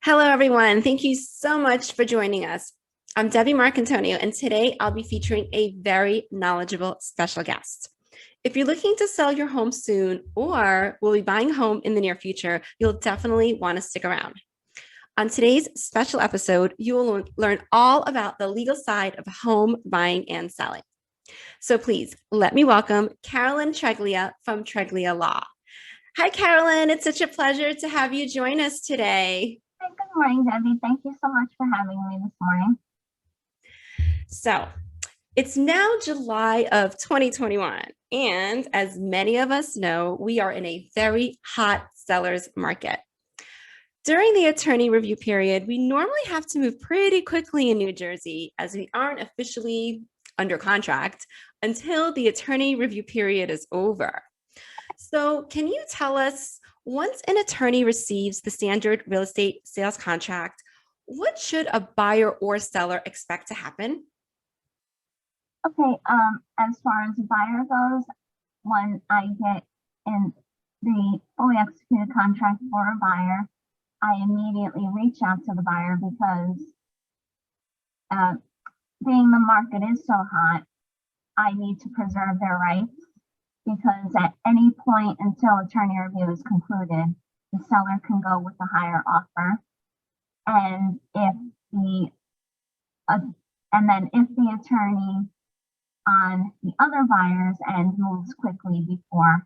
Hello, everyone. Thank you so much for joining us. I'm Debbie Marcantonio, and today I'll be featuring a very knowledgeable special guest. If you're looking to sell your home soon or will be buying a home in the near future, you'll definitely want to stick around. On today's special episode, you will learn all about the legal side of home buying and selling. So please let me welcome Carolyn Treglia from Treglia Law. Hi, Carolyn. It's such a pleasure to have you join us today. Hey, good morning, Debbie. Thank you so much for having me this morning. So, it's now July of 2021. And as many of us know, we are in a very hot seller's market. During the attorney review period, we normally have to move pretty quickly in New Jersey as we aren't officially under contract until the attorney review period is over. So, can you tell us, once an attorney receives the standard real estate sales contract, what should a buyer or seller expect to happen? Okay, as far as the buyer goes, when I get in the fully executed contract for a buyer, I immediately reach out to the buyer because being the market is so hot, I need to preserve their rights because at any point until attorney review is concluded, the seller can go with a higher offer. And if the if the attorney on the other buyer's end moves quickly before,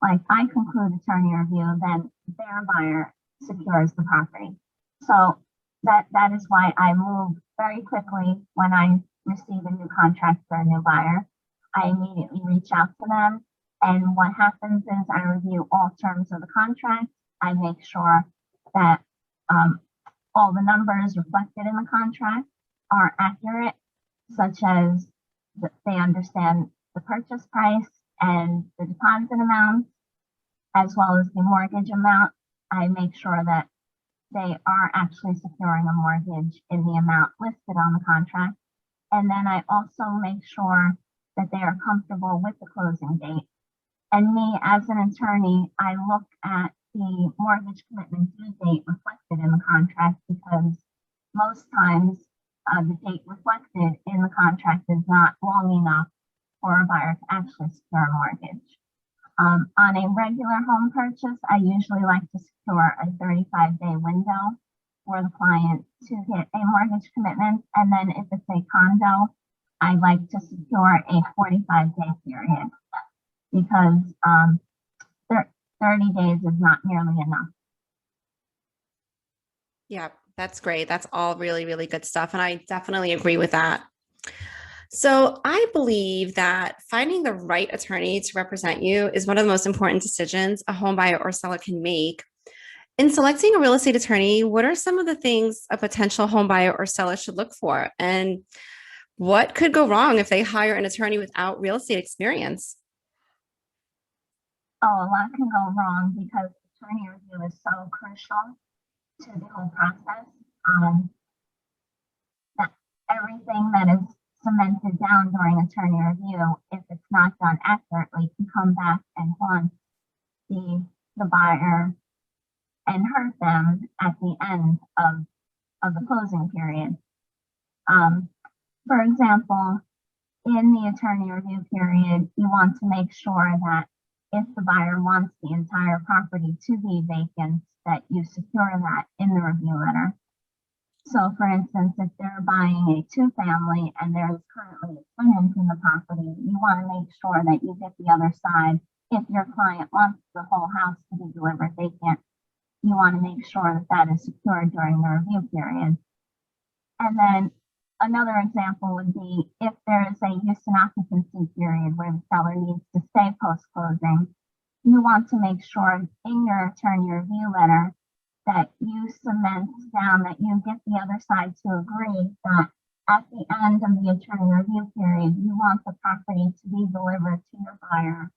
like I conclude attorney review, then their buyer secures the property. So that is why I move very quickly when I receive a new contract for a new buyer. I immediately reach out to them, and what happens is I review all terms of the contract. I make sure that all the numbers reflected in the contract are accurate, such as that they understand the purchase price and the deposit amount, as well as the mortgage amount. I make sure that they are actually securing a mortgage in the amount listed on the contract. And then I also make sure that they are comfortable with the closing date. And me as an attorney, I look at the mortgage commitment due date reflected in the contract because most times the date reflected in the contract is not long enough for a buyer to actually secure a mortgage. On a regular home purchase, I usually like to secure a 35-day window for the client to get a mortgage commitment. And then if it's a condo, I like to secure a 45-day period because 30 days is not nearly enough. Yeah, that's great. That's all really, really good stuff. And I definitely agree with that. So I believe that finding the right attorney to represent you is one of the most important decisions a home buyer or seller can make. In selecting a real estate attorney, what are some of the things a potential home buyer or seller should look for? And what could go wrong if they hire an attorney without real estate experience? Oh, a lot can go wrong because attorney review is so crucial to the whole process. That everything that is cemented down during attorney review, if it's not done accurately, can come back and haunt the buyer and hurt them at the end of the closing period. For example, in the attorney review period, you want to make sure that if the buyer wants the entire property to be vacant, that you secure that in the review letter. So for instance, if they're buying a two-family and there's currently a tenant in the property, you want to make sure that you get the other side. If your client wants the whole house to be delivered vacant, you want to make sure that that is secured during the review period. And then another example would be if there is a use and occupancy period where the seller needs to stay post-closing, you want to make sure in your attorney review letter that you cement down, that you get the other side to agree that at the end of the attorney review period, you want the property to be delivered to your buyer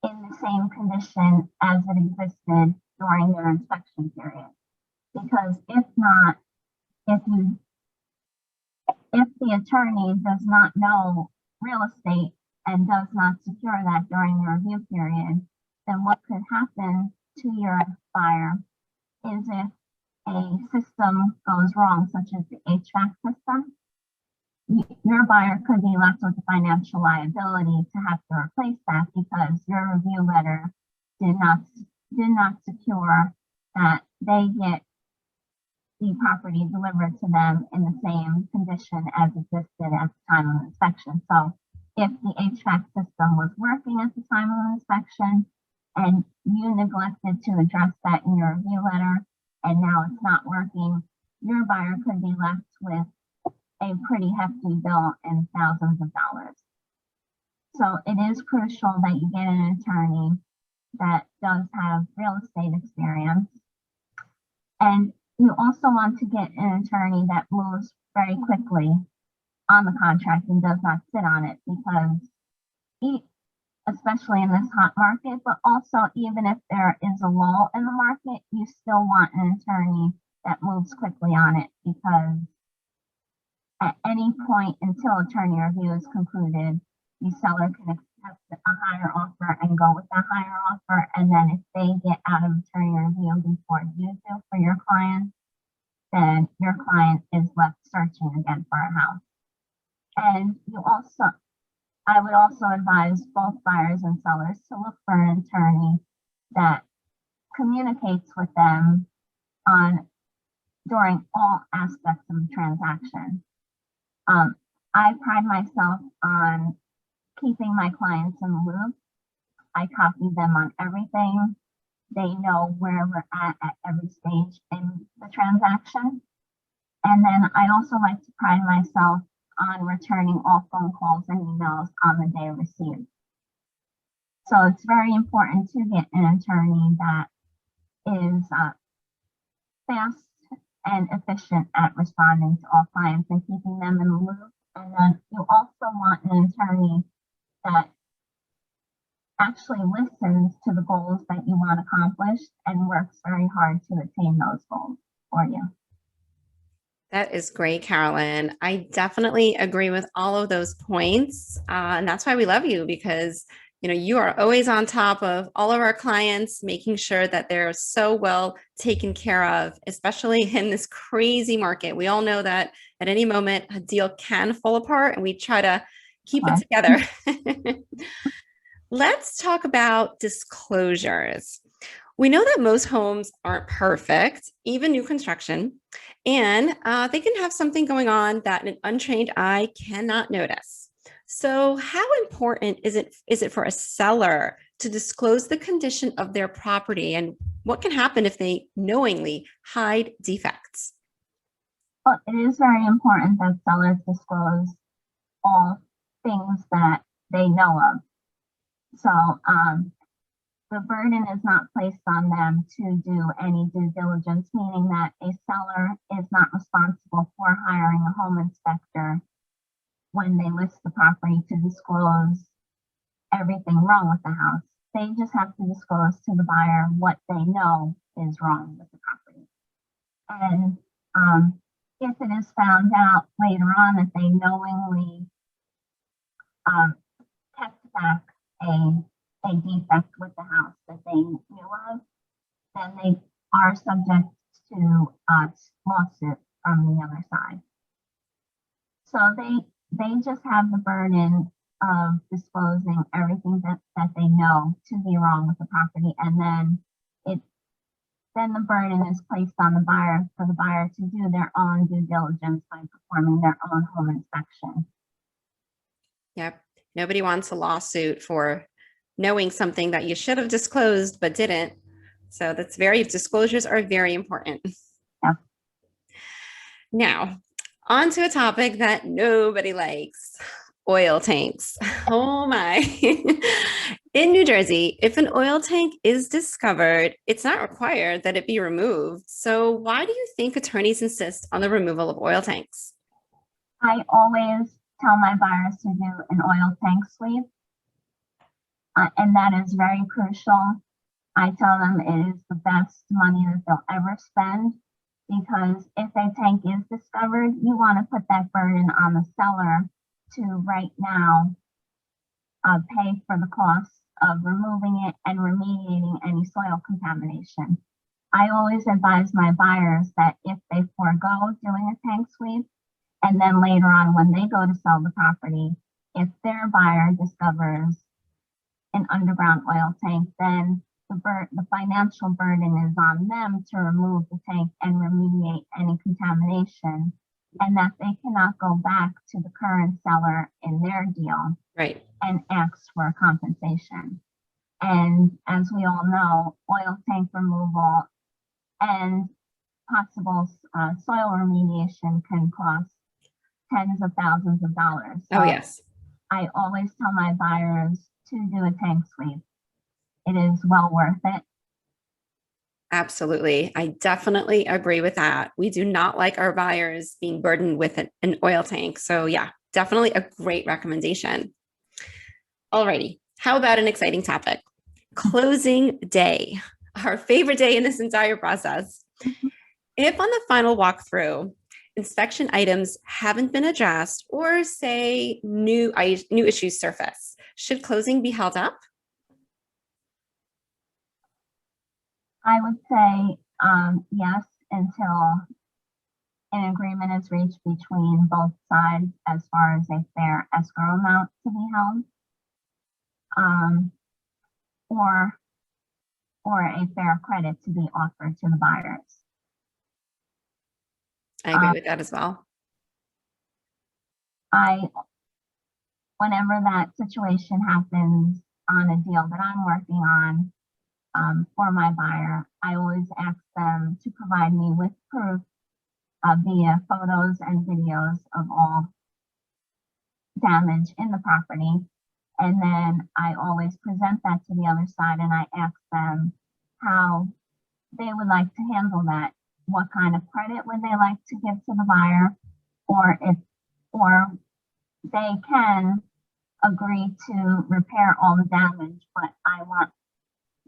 in the same condition as it existed during their inspection period. Because if not, if the attorney does not know real estate and does not secure that during the review period, then what could happen to your buyer is if a system goes wrong, such as the HVAC system, your buyer could be left with the financial liability to have to replace that because your review letter did not secure that they get the property delivered to them in the same condition as existed at the time of inspection. So if the HVAC system was working at the time of inspection and you neglected to address that in your review letter and now it's not working, your buyer could be left with a pretty hefty bill in thousands of dollars. So it is crucial that you get an attorney that does have real estate experience. And you also want to get an attorney that moves very quickly on the contract and does not sit on it because especially in this hot market, but also even if there is a lull in the market, you still want an attorney that moves quickly on it because at any point until attorney review is concluded, the seller can accept a higher offer and go with that higher offer. And then if they get out of attorney review before you do for your client, then your client is left searching again for a house. And I would also advise both buyers and sellers to look for an attorney that communicates with them during all aspects of the transaction. I pride myself on keeping my clients in the loop. I copy them on everything. They know where we're at every stage in the transaction. And then I also like to pride myself on returning all phone calls and emails on the day received. So it's very important to get an attorney that is fast and efficient at responding to all clients and keeping them in the loop. And then you also want an attorney that actually listens to the goals that you want accomplished and works very hard to attain those goals for you. That is great, Carolyn. I definitely agree with all of those points. And that's why we love you because you are always on top of all of our clients, making sure that they're so well taken care of, especially in this crazy market. We all know that at any moment a deal can fall apart and we try to keep it together. Let's talk about disclosures. We know that most homes aren't perfect, even new construction, and they can have something going on that an untrained eye cannot notice. So how important is it for a seller to disclose the condition of their property, and what can happen if they knowingly hide defects? Well, it is very important that sellers disclose all things that they know of. So the burden is not placed on them to do any due diligence, meaning that a seller is not responsible for hiring a home inspector when they list the property to disclose everything wrong with the house. They just have to disclose to the buyer what they know is wrong with the property. And if it is found out later on that they knowingly kept back a defect with the house that they knew of, then they are subject to a lawsuit from the other side. So they just have the burden of disclosing everything that they know to be wrong with the property, and then the burden is placed on the buyer for the buyer to do their own due diligence by performing their own home inspection. Yep. Nobody wants a lawsuit for knowing something that you should have disclosed but didn't. So disclosures are very important. Yeah. Now, on to a topic that nobody likes, oil tanks. Oh my. In New Jersey, if an oil tank is discovered, it's not required that it be removed. So why do you think attorneys insist on the removal of oil tanks? I always tell my buyers to do an oil tank sweep. And that is very crucial. I tell them it is the best money that they'll ever spend because if a tank is discovered, you want to put that burden on the seller to right now pay for the cost of removing it and remediating any soil contamination. I always advise my buyers that if they forego doing a tank sweep, and then later on when they go to sell the property, if their buyer discovers an underground oil tank, then the financial burden is on them to remove the tank and remediate any contamination, and that they cannot go back to the current seller in their deal Right. and ask for compensation. And as we all know, oil tank removal and possible soil remediation can cost tens of thousands of dollars. So Oh, yes. I always tell my buyers to do a tank sweep. It is well worth it. Absolutely. I definitely agree with that. We do not like our buyers being burdened with an oil tank. So, yeah, definitely a great recommendation. Alrighty. How about an exciting topic? Closing day, our favorite day in this entire process. If on the final walkthrough, inspection items haven't been addressed or say new issues surface, should closing be held up? I would say yes, until an agreement is reached between both sides as far as a fair escrow amount to be held, um, or a fair credit to be offered to the buyers. I agree with that as well. Whenever that situation happens on a deal that I'm working on for my buyer, I always ask them to provide me with proof via photos and videos of all damage in the property. And then I always present that to the other side and I ask them how they would like to handle that. What kind of credit would they like to give to the buyer? Or they can agree to repair all the damage, but I want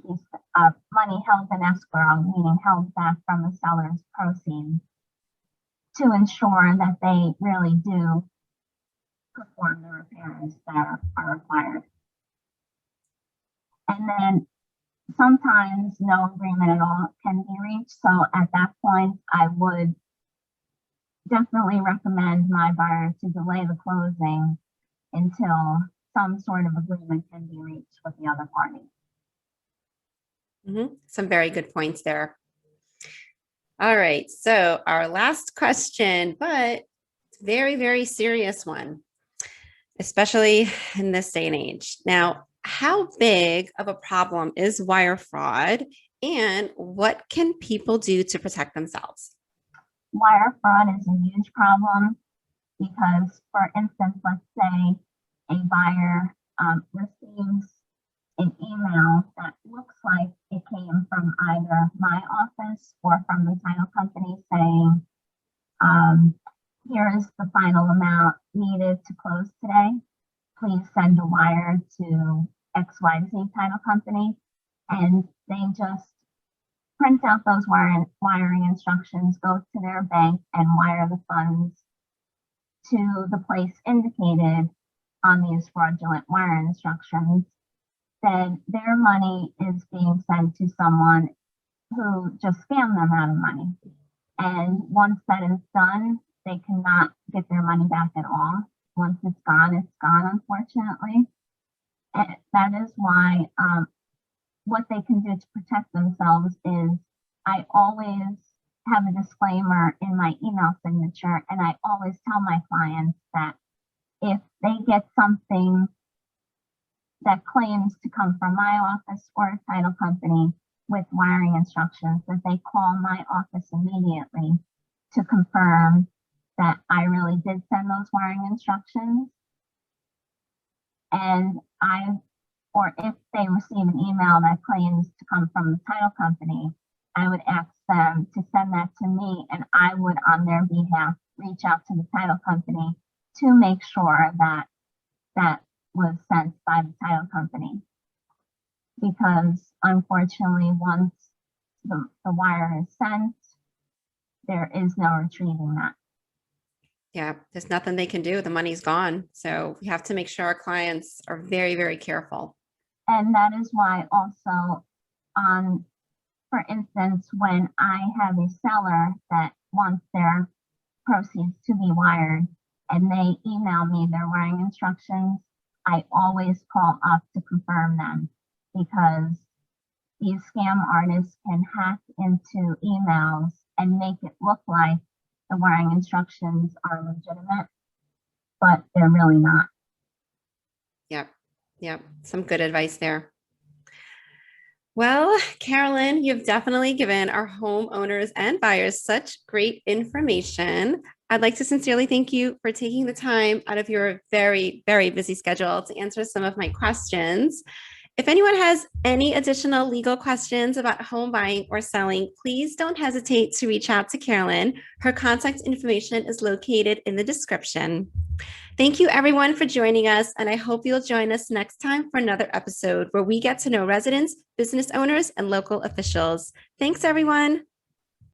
piece of money held in escrow, meaning held back from the seller's proceeds, to ensure that they really do perform the repairs that are required. And then sometimes no agreement at all can be reached. So at that point, I would definitely recommend my buyer to delay the closing until some sort of agreement can be reached with the other party. Some very good points there. All right. So our last question, but very, very serious one, especially in this day and age. Now, how big of a problem is wire fraud and what can people do to protect themselves? Wire fraud is a huge problem because, for instance, let's say a buyer receives an email that looks like it came from either my office or from the title company saying, here is the final amount needed to close today. Please send a wire to XYZ title company. And they just print out those wiring instructions, go to their bank and wire the funds to the place indicated on these fraudulent wire instructions. Then their money is being sent to someone who just scammed them out of money. And once that is done, they cannot get their money back at all. Once it's gone, unfortunately. And that is why what they can do to protect themselves is I always have a disclaimer in my email signature, and I always tell my clients that if they get something that claims to come from my office or a title company with wiring instructions, that they call my office immediately to confirm that I really did send those wiring instructions. And or if they receive an email that claims to come from the title company, I would ask them to send that to me, and I would, on their behalf, reach out to the title company to make sure that that was sent by the title company. Because unfortunately, once the wire is sent, there is no retrieving that. Yeah, there's nothing they can do. The money's gone. So we have to make sure our clients are very, very careful. And that is why also on For instance, when I have a seller that wants their proceeds to be wired and they email me their wiring instructions, I always call up to confirm them because these scam artists can hack into emails and make it look like the wiring instructions are legitimate, but they're really not. Yep. Yep. Some good advice there. Well, Carolyn, you've definitely given our homeowners and buyers such great information. I'd like to sincerely thank you for taking the time out of your very, very busy schedule to answer some of my questions. If anyone has any additional legal questions about home buying or selling, please don't hesitate to reach out to Carolyn. Her contact information is located in the description. Thank you, everyone, for joining us, and I hope you'll join us next time for another episode where we get to know residents, business owners, and local officials. Thanks, everyone.